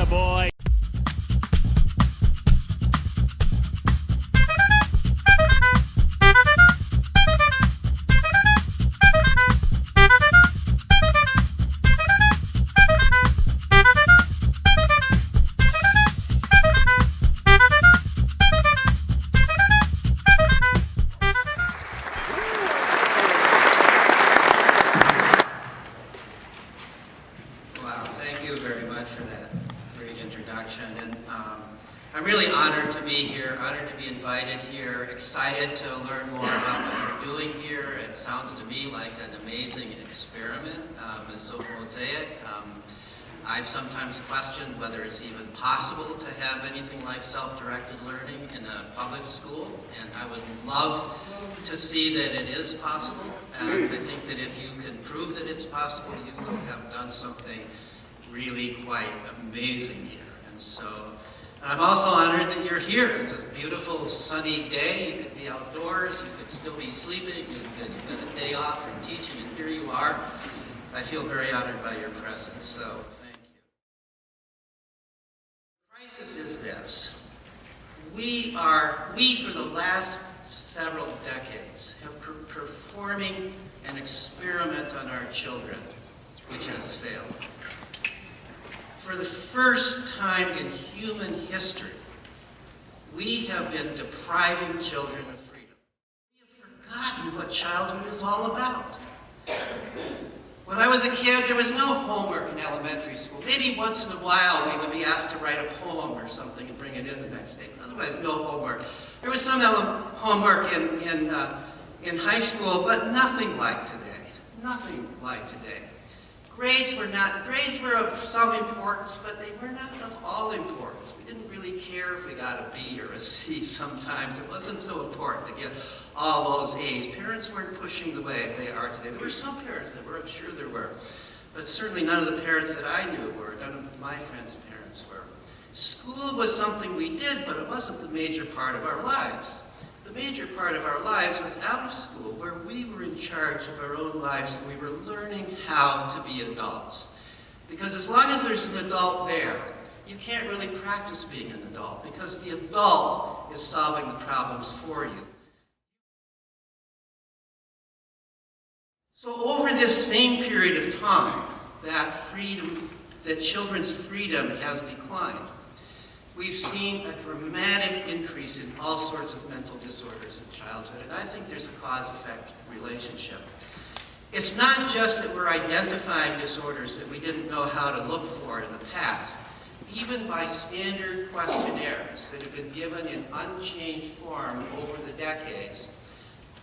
Attaboy. I'm really honored to be here, honored to be invited here, excited to learn more about what you're doing here. It sounds to me like an amazing experiment, a social mosaic. I've sometimes questioned whether it's even possible to have anything like self-directed learning in a public school, and I would love to see that it is possible. And I think that if you can prove that it's possible, you will have done something really quite amazing here. And so I'm also honored that you're here. It's a beautiful sunny day. You could be outdoors, you could still be sleeping, you've got a day off from teaching, and here you are. I feel very honored by your presence, so thank you. The crisis is this. We for the last several decades, have been performing an experiment on our children, which has failed. For the first time in human history, we have been depriving children of freedom. We have forgotten what childhood is all about. When I was a kid, there was no homework in elementary school. Maybe once in a while we would be asked to write a poem or something and bring it in the next day. Otherwise, no homework. There was some homework in high school, but nothing like today. Nothing like today. Grades were of some importance, but they were not of all importance. We didn't really care if we got a B or a C sometimes. It wasn't so important to get all those A's. Parents weren't pushing the way they are today. There were some parents that were, I'm sure there were, but certainly none of the parents that I knew were, none of my friends' parents were. School was something we did, but it wasn't the major part of our lives. The major part of our lives was out of school, where we were in charge of our own lives and we were learning how to be adults. Because as long as there's an adult there, you can't really practice being an adult, because the adult is solving the problems for you. So over this same period of time, that children's freedom has declined. We've seen a dramatic increase in all sorts of mental disorders in childhood, and I think there's a cause-effect relationship. It's not just that we're identifying disorders that we didn't know how to look for in the past. Even by standard questionnaires that have been given in unchanged form over the decades,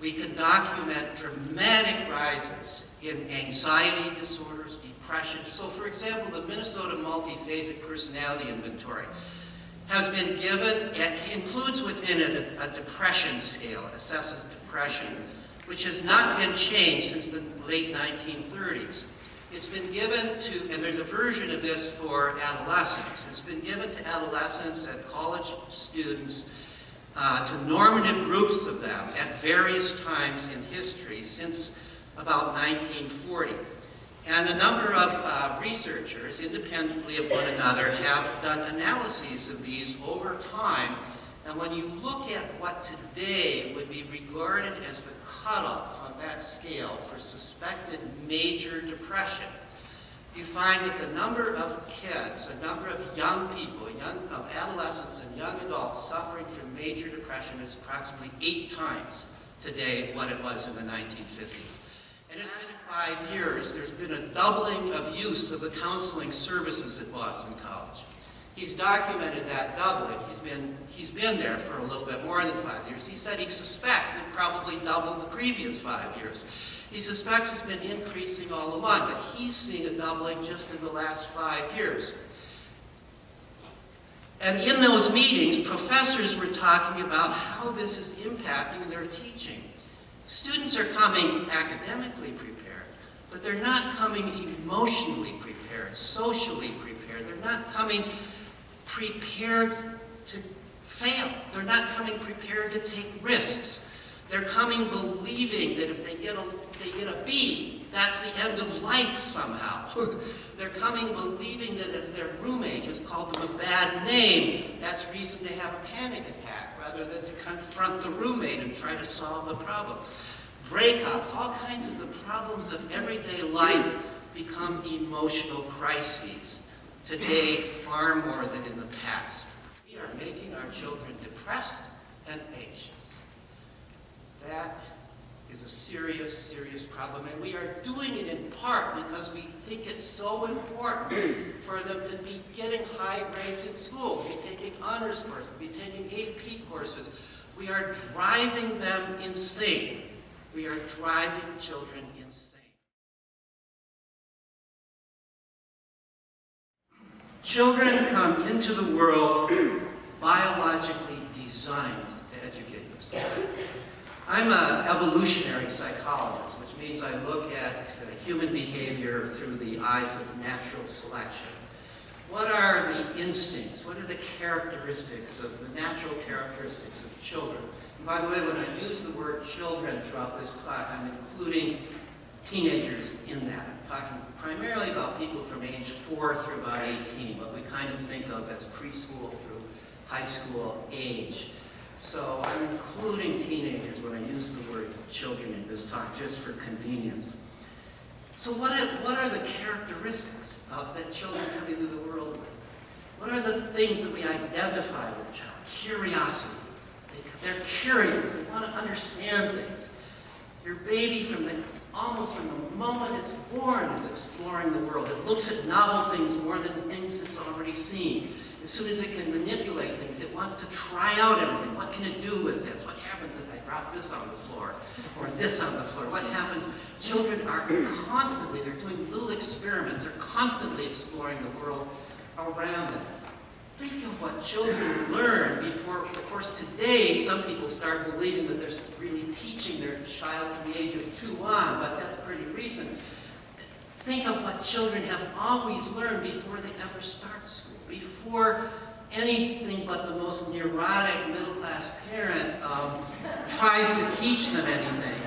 we can document dramatic rises in anxiety disorders, depression. So for example, the Minnesota Multiphasic Personality Inventory has been given, it includes within it a depression scale, assesses depression, which has not been changed since the late 1930s. It's been given to, and there's a version of this for adolescents. It's been given to adolescents and college students, to normative groups of them at various times in history since about 1940. And a number of researchers, independently of one another, have done analyses of these over time. And when you look at what today would be regarded as the cutoff on that scale for suspected major depression, you find that the number of kids, a number of young people, of adolescents and young adults suffering from major depression is approximately 8 times today what it was in the 1950s. And in 5 years, there's been a doubling of use of the counseling services at Boston College. He's documented that doubling. He's been there for a little bit more than 5 years. He said he suspects it probably doubled the previous 5 years. He suspects it's been increasing all along, but he's seen a doubling just in the last 5 years. And in those meetings, professors were talking about how this is impacting their teaching. Students are coming academically prepared, but they're not coming emotionally prepared, socially prepared. They're not coming prepared to fail. They're not coming prepared to take risks. They're coming believing that if they get a B, that's the end of life somehow. They're coming believing that if their roommate has called them a bad name, that's reason to have a panic attack rather than to confront the roommate and try to solve the problem. Breakups, all kinds of the problems of everyday life become emotional crises. Today, far more than in the past. We are making our children depressed and anxious. That is a serious, serious problem, and we are doing it in part because we think it's so important for them to be getting high grades in school, be taking honors courses, be taking AP courses. We are driving them insane. We are driving children insane. Children come into the world biologically designed to educate themselves. I'm an evolutionary psychologist, which means I look at human behavior through the eyes of natural selection. What are the instincts? What are the characteristics of the natural characteristics of children? And by the way, when I use the word children throughout this class, I'm including teenagers in that. I'm talking primarily about people from age 4 through about 18, what we kind of think of as preschool through high school age. So I'm including teenagers when I use the word children in this talk, just for convenience. So what are the characteristics that children come into the world with? What are the things that we identify with a child? Curiosity. They're curious. They want to understand things. Your baby, almost from the moment it's born, is exploring the world. It looks at novel things more than things it's already seen. As soon as it can manipulate things, it wants to try out everything. What can it do with this? What happens if I drop this on the floor? Or this on the floor? What happens? Children are constantly, they're doing little experiments. They're constantly exploring the world around them. Think of what children learn before, of course, today some people start believing that they're really teaching their child from the age of 2 on, but that's pretty recent. Think of what children have always learned before they ever start school, before anything but the most neurotic middle-class parent tries to teach them anything.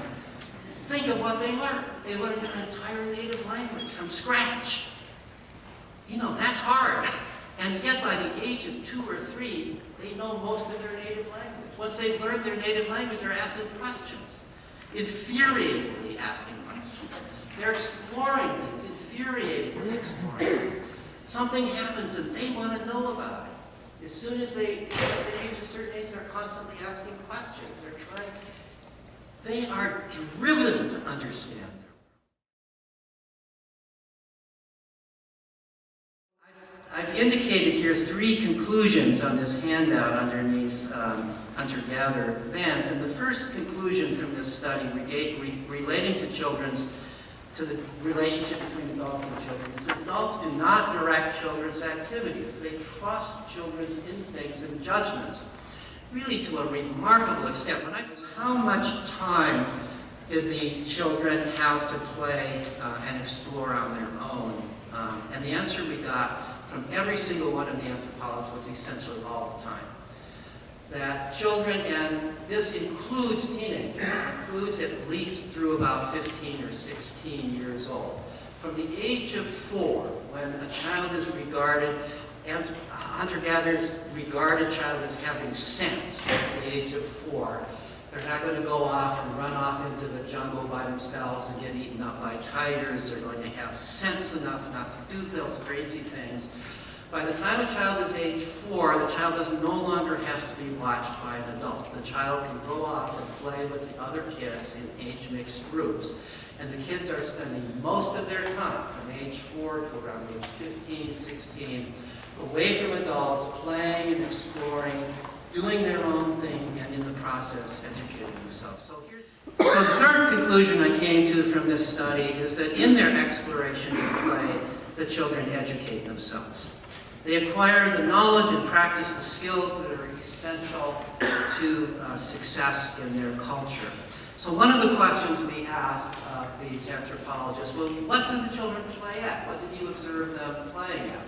Think of what they learn. They learn their entire native language from scratch. You know, that's hard. And yet by the age of 2 or 3, they know most of their native language. Once they've learned their native language, they're asking questions. Infuriatingly asking questions. They're exploring things, infuriatingly exploring things. Something happens and they want to know about it. As soon as they reach a certain age, they're constantly asking questions. They are driven to understand. I've indicated here 3 conclusions on this handout underneath hunter-gatherer events. And the first conclusion from this study relating to the relationship between adults and children is that adults do not direct children's activities. They trust children's instincts and judgments, really to a remarkable extent. How much time did the children have to play and explore on their own? And the answer we got from every single one of the anthropologists was essentially all the time. That children, and this includes teenagers, includes at least through about 15 or 16 years old. From the age of 4, when a child is regarded, and hunter-gatherers regard a child as having sense at the age of 4. They're not going to go off and run off into the jungle by themselves and get eaten up by tigers. They're going to have sense enough not to do those crazy things. By the time a child is age 4, the child no longer has to be watched by an adult. The child can go off and play with the other kids in age-mixed groups. And the kids are spending most of their time, from age 4 to around age 15, 16, away from adults, playing and exploring, doing their own thing, and in the process, educating themselves. So the third conclusion I came to from this study is that in their exploration and play, the children educate themselves. They acquire the knowledge and practice the skills that are essential to success in their culture. So one of the questions we asked these anthropologists was, what do the children play at? What did you observe them playing at?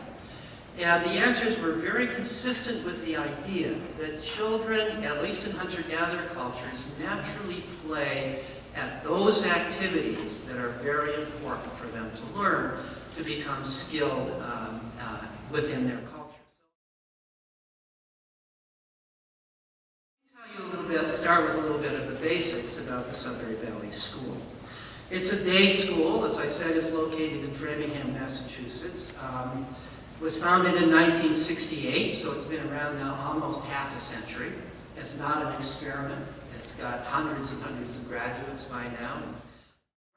And the answers were very consistent with the idea that children, at least in hunter-gatherer cultures, naturally play at those activities that are very important for them to learn to become skilled within their culture. Start with a little bit of the basics about the Sudbury Valley School. It's a day school. As I said, it's located in Framingham, Massachusetts. It was founded in 1968, so it's been around now almost half a century. It's not an experiment. It's got hundreds and hundreds of graduates by now.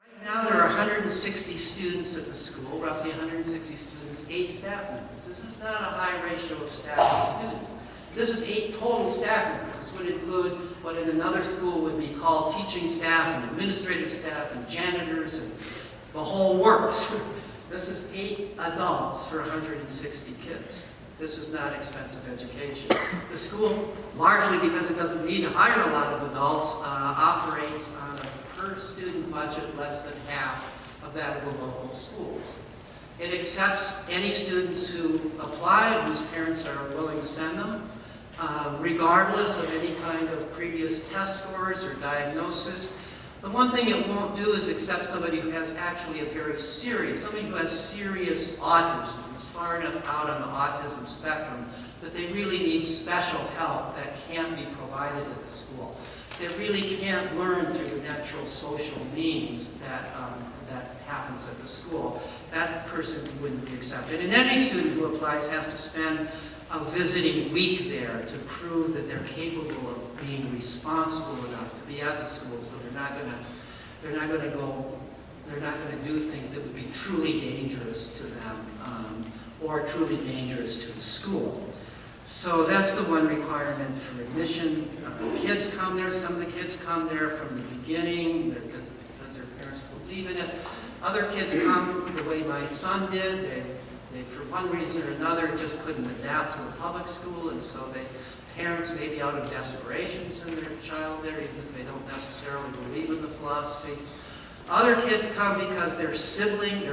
Right now there are 160 students at the school, roughly 160 students, 8 staff members. This is not a high ratio of staff and students. This is 8 total staff members. This would include what in another school would be called teaching staff and administrative staff and janitors and the whole works. This is 8 adults for 160 kids. This is not expensive education. The school, largely because it doesn't need to hire a lot of adults, operates on a per student budget less than half of that of the local schools. It accepts any students who apply, whose parents are willing to send them, regardless of any kind of previous test scores or diagnosis. The one thing it won't do is accept somebody who has actually a very serious, somebody who has serious autism, who's far enough out on the autism spectrum that they really need special help that can't be provided at the school. They really can't learn through the natural social means that happens at the school. That person wouldn't be accepted. And any student who applies has to spend a visiting week there to prove that they're capable of being responsible enough to be at the school, so they're not going to do things that would be truly dangerous to them or truly dangerous to the school. So that's the one requirement for admission. Kids come there. Some of the kids come there from the beginning because their parents believe in it. Other kids come the way my son did. They, for one reason or another, just couldn't adapt to the public school, and so parents, maybe out of desperation, send their child there, even if they don't necessarily believe in the philosophy. Other kids come because their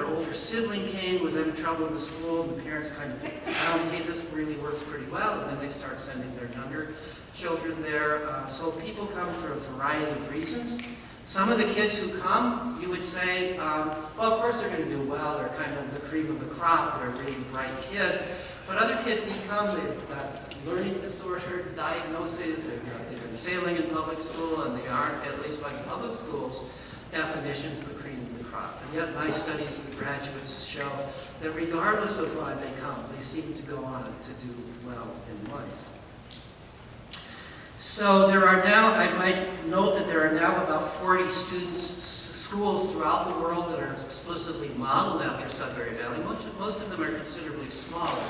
older sibling came, was having trouble in the school, and the parents kind of found, hey, this really works pretty well, and then they start sending their younger children there. So people come for a variety of reasons. Some of the kids who come, you would say, well, of course they're going to do well. They're kind of the cream of the crop. They're really bright kids. But other kids who come, they've got learning disorder diagnoses. They've been failing in public school, and they aren't, at least by the public schools' definitions, the cream of the crop. And yet my studies of the graduates show that regardless of why they come, they seem to go on to do well in life. So there are now, I might note that there are now about 40 schools throughout the world that are explicitly modeled after Sudbury Valley. Most of them are considerably smaller.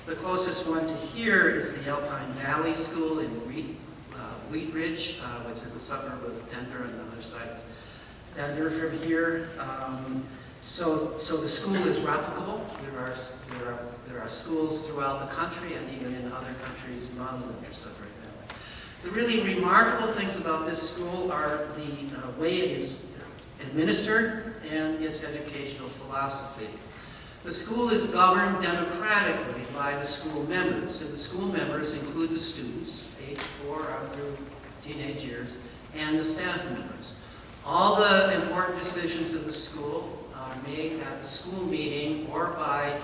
The closest one to here is the Alpine Valley School in Wheat Ridge, which is a suburb of Denver on the other side of Denver from here. So the school is replicable. There are schools throughout the country and even in other countries modeled after Sudbury Valley. The really remarkable things about this school are the way it is administered and its educational philosophy. The school is governed democratically by the school members, and the school members include the students, age 4 up through teenage years, and the staff members. All the important decisions of the school are made at the school meeting or by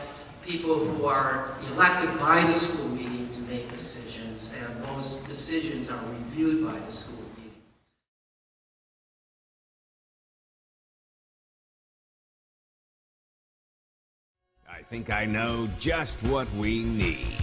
people who are elected by the school meeting to make decisions, and those decisions are reviewed by the school meeting. I think I know just what we need.